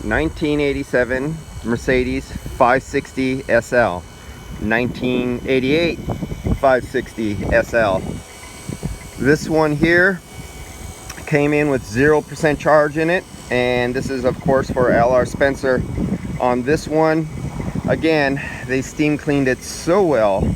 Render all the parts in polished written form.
1987 Mercedes 560 SL, 1988 560 SL. This one here came in with 0% charge in it, and this is of course for LR Spencer. On this one, again, they steam cleaned it so well,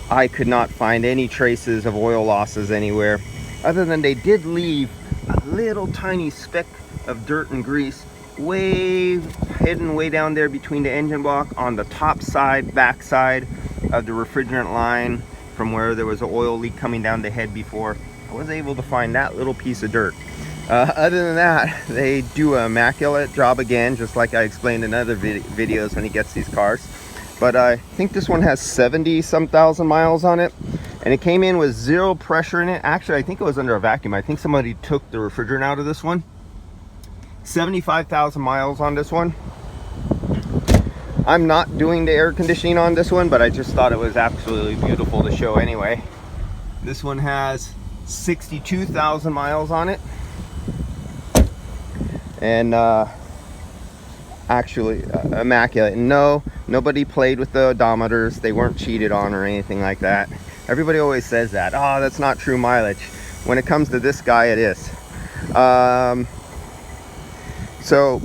I could not find any traces of oil losses anywhere, other than they did leave a little tiny speck of dirt and grease hidden way down there between the engine block on the top side, back side of the refrigerant line from where there was an oil leak coming down the head before. I was able to find that little piece of dirt. Other than that, they do an immaculate job again, just like I explained in other videos when he gets these cars. But I think this one has 70-some thousand miles on it, and it came in with 0 pressure in it. Actually, I think it was under a vacuum. I think somebody took the refrigerant out of this one. 75,000 miles on this one. I'm not doing the air conditioning on this one, but I just thought it was absolutely beautiful to show anyway. This one has 62,000 miles on it, and actually immaculate. No, nobody played with the odometers. They weren't cheated on or anything like that. Everybody always says that. Oh, that's not true mileage. When it comes to this guy, it is. So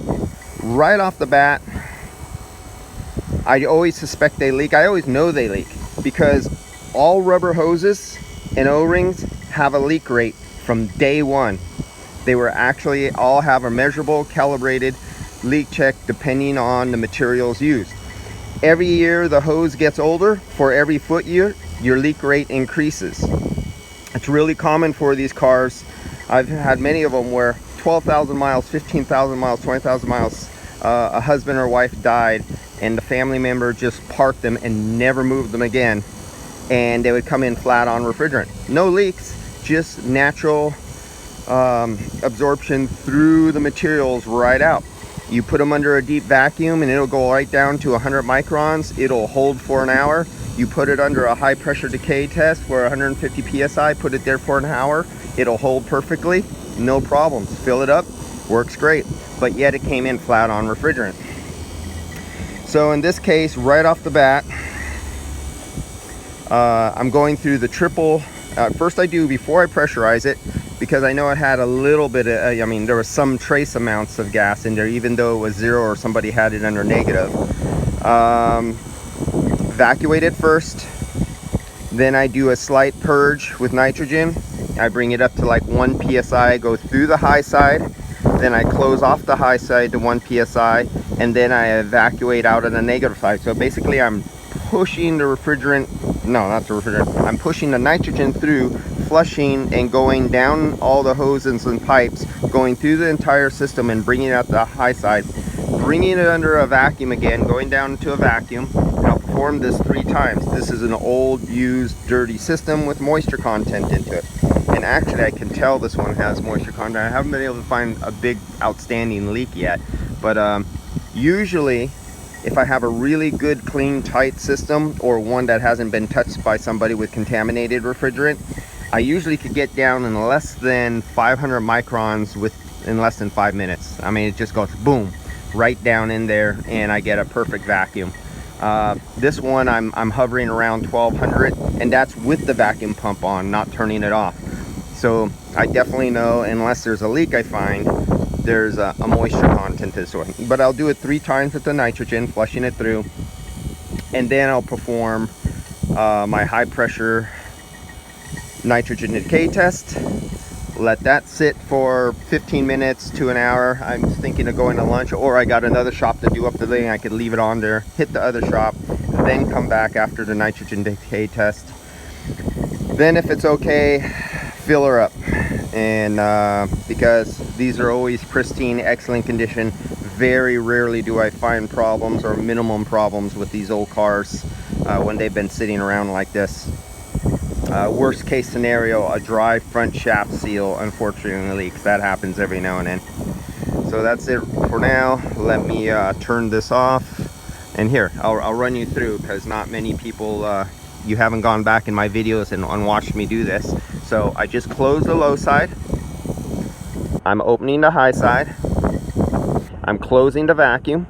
right off the bat, I always suspect they leak. I always know they leak because all rubber hoses and O-rings have a leak rate from day one. They were actually all have a measurable, calibrated leak check depending on the materials used. Every year the hose gets older, for every foot year, your leak rate increases. It's really common for these cars. I've had many of them where 12,000 miles, 15,000 miles, 20,000 miles, a husband or wife died and the family member just parked them and never moved them again, and they would come in flat on refrigerant. No leaks, just natural absorption through the materials right out. You put them under a deep vacuum and it'll go right down to 100 microns. It'll hold for an hour. You put it under a high pressure decay test for 150 psi, put it there for an hour. It'll hold perfectly, no problems. Fill it up, works great. But yet it came in flat on refrigerant. So in this case, right off the bat, I'm going through the triple. First I do before I pressurize it, because I know it had a little bit of, I mean, there was some trace amounts of gas in there, even though it was 0 or somebody had it under negative. Evacuate it first. Then I do a slight purge with nitrogen. I bring it up to like 1 psi, go through the high side. Then I close off the high side to 1 psi, and then I evacuate out of the negative side. So basically I'm pushing the refrigerant, no, not the refrigerant, I'm pushing the nitrogen through, flushing and going down all the hoses and pipes, going through the entire system and bringing it out the high side, bringing it under a vacuum again, going down to a vacuum. And I'll perform this 3 times. This is an old, used, dirty system with moisture content into it. And actually I can tell this one has moisture content. I haven't been able to find a big outstanding leak yet, but usually if I have a really good, clean, tight system, or one that hasn't been touched by somebody with contaminated refrigerant, I usually could get down in less than 500 microns in less than 5 minutes. I mean, it just goes boom, right down in there, and I get a perfect vacuum. This one I'm hovering around 1200, and that's with the vacuum pump on, not turning it off. So I definitely know, unless there's a leak I find, there's a moisture content to this one. But I'll do it 3 times with the nitrogen, flushing it through, and then I'll perform my high pressure nitrogen decay test. Let that sit for 15 minutes to an hour. I'm thinking of going to lunch, or I got another shop to do up the thing. I could leave it on there, hit the other shop, then come back after the nitrogen decay test. Then if it's okay, fill her up. And because these are always pristine, excellent condition, very rarely do I find problems or minimum problems with these old cars when they've been sitting around like this. Worst case scenario, a dry front shaft seal unfortunately leaks. That happens every now and then. So that's it for now. Let me turn this off, and here I'll run you through, because not many people, you haven't gone back in my videos and watched me do this. So I just closed the low side, I'm opening the high side, I'm closing the vacuum.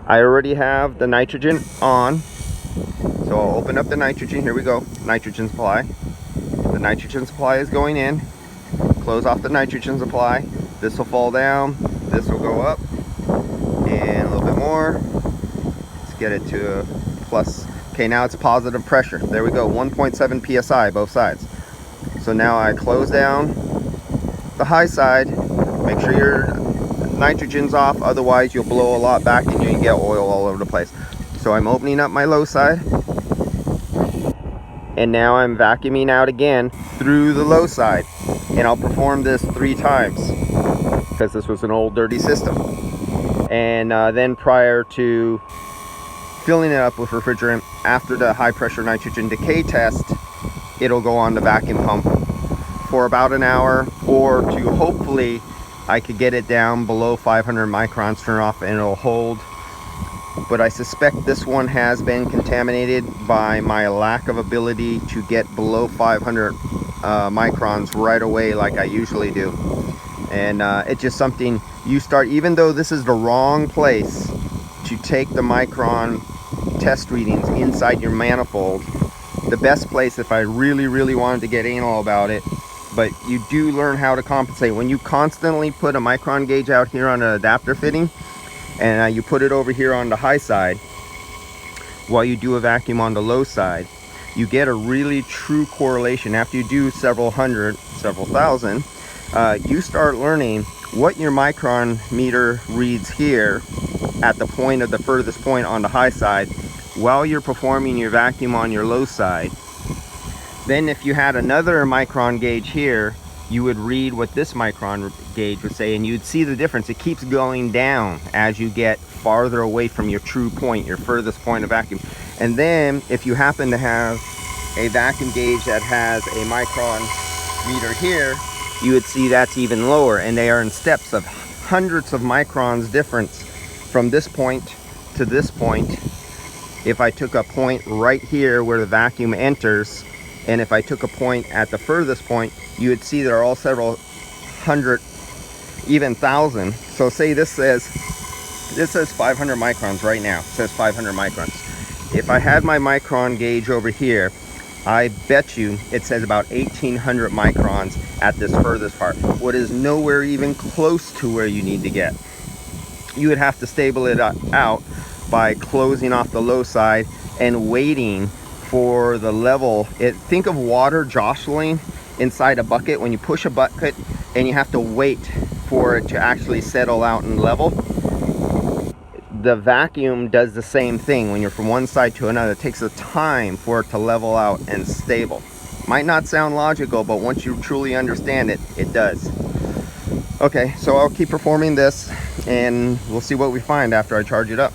I already have the nitrogen on, so I'll open up the nitrogen. Here we go, nitrogen supply. The nitrogen supply is going in. Close off the nitrogen supply. This will fall down, this will go up, and a little bit more. Let's get it to plus. Okay, now it's positive pressure. There we go, 1.7 psi both sides. So now I close down the high side. Make sure your nitrogen's off, otherwise you'll blow a lot back and you can get oil all over the place. So I'm opening up my low side, and now I'm vacuuming out again through the low side, and I'll perform this 3 times because this was an old dirty system. And then prior to filling it up with refrigerant, after the high pressure nitrogen decay test, it'll go on the vacuum pump for about an hour, or to hopefully I could get it down below 500 microns, turn off, and it'll hold. But I suspect this one has been contaminated by my lack of ability to get below 500 microns right away like I usually do. And it's just something you start, even though this is the wrong place to take the micron test readings inside your manifold, the best place if I really wanted to get anal about it. But you do learn how to compensate. When you constantly put a micron gauge out here on an adapter fitting, and you put it over here on the high side, while you do a vacuum on the low side, you get a really true correlation. After you do several hundred, several thousand, you start learning what your micron meter reads here at the point of the furthest point on the high side while you're performing your vacuum on your low side. Then if you had another micron gauge here, you would read what this micron gauge would say, and you'd see the difference. It keeps going down as you get farther away from your true point, your furthest point of vacuum. And then if you happen to have a vacuum gauge that has a micron meter here, you would see that's even lower, and they are in steps of hundreds of microns difference from this point to this point. If I took a point right here where the vacuum enters, and if I took a point at the furthest point, you would see there are all several hundred, even thousand. So say this says 500 microns right now. It says 500 microns. If I had my micron gauge over here, I bet you it says about 1800 microns at this furthest part. What is nowhere even close to where you need to get. You would have to stable it out by closing off the low side and waiting for the level. Think of water jostling inside a bucket. When you push a bucket and you have to wait for it to actually settle out and level, the vacuum does the same thing. When you're from one side to another, it takes a time for it to level out and stable. Might not sound logical, but once you truly understand it, it does. Okay, so I'll keep performing this and we'll see what we find after I charge it up.